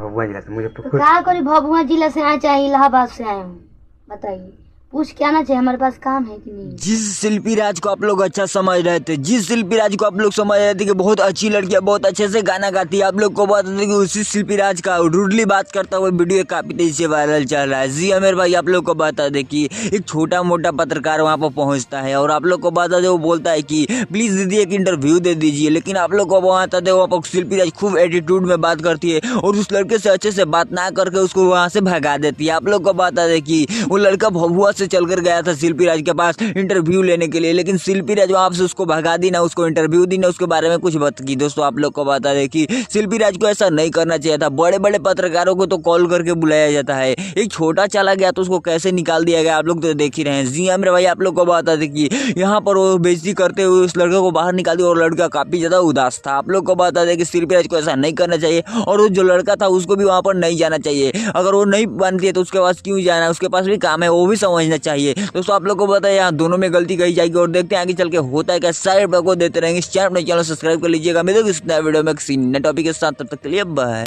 भभुआ जिला से तो मुजफ्फरपुर। क्या करी, भभुआ जिला से आए चाहे इलाहाबाद से आए हूँ, बताइए। पूछ के आना चाहिए, हमारे पास काम है कि नहीं। जिस शिल्पी राज को आप लोग अच्छा समझ रहे थे, जिस शिल्पी राज को आप लोग समझ रहे थे कि बहुत अच्छी लड़की है, बहुत अच्छे से गाना गाती है, आप लोग को बता दें कि उसी शिल्पी राज का रूडली बात करता हुआ वीडियो काफी तेजी से वायरल चल रहा है। जी हाँ मेरे भाई, आप लोग को बता दें कि एक छोटा मोटा पत्रकार वहाँ पर पहुँचता है और आप लोग को बता दें वो बोलता है कि प्लीज दीदी एक इंटरव्यू दे दीजिए, लेकिन आप लोग को वहाँ बता दें वहाँ पर शिल्पी राज खूब एटीट्यूड में बात करती है और उस लड़के से अच्छे से बात ना करके उसको वहाँ से भगा देती है। आप लोग को बता दें कि वो लड़का भभुआ से चलकर गया था शिल्पी राज के पास इंटरव्यू लेने के लिए, लेकिन शिल्पी राज वहां से उसको भगा दी, ना उसको इंटरव्यू दी, ना उसके बारे में कुछ बात की। दोस्तों आप लोग को बता दें कि शिल्पी राज को ऐसा नहीं करना चाहिए था। बड़े बड़े पत्रकारों को तो कॉल करके बुलाया जाता है, एक छोटा चला गया तो उसको कैसे निकाल दिया गया, आप लोग तो देख ही रहे हैं। जी हाँ मेरे भाई, आप लोग को बता दें कि यहाँ पर वो बेइज्जती करते हुए उस लड़के को बाहर निकाल दिया और लड़का काफी ज्यादा उदास था। आप लोग को बता दें कि शिल्पी राज को ऐसा नहीं करना चाहिए और वो जो लड़का था उसको भी वहां पर नहीं जाना चाहिए। अगर वो नहीं बनती है तो उसके पास क्यों जाना, उसके पास भी काम है, वो भी समझना चाहिए। दोस्तों आप लोग को बताया यहाँ दोनों में गलती कही जाएगी और देखते हैं आगे चल के होता है क्या। सारे को देते रहेंगे, इस चैनल सब्सक्राइब कर लीजिएगा। मैं तो इस नए वीडियो में किसी नए टॉपिक के साथ, तब तक के लिए बाय।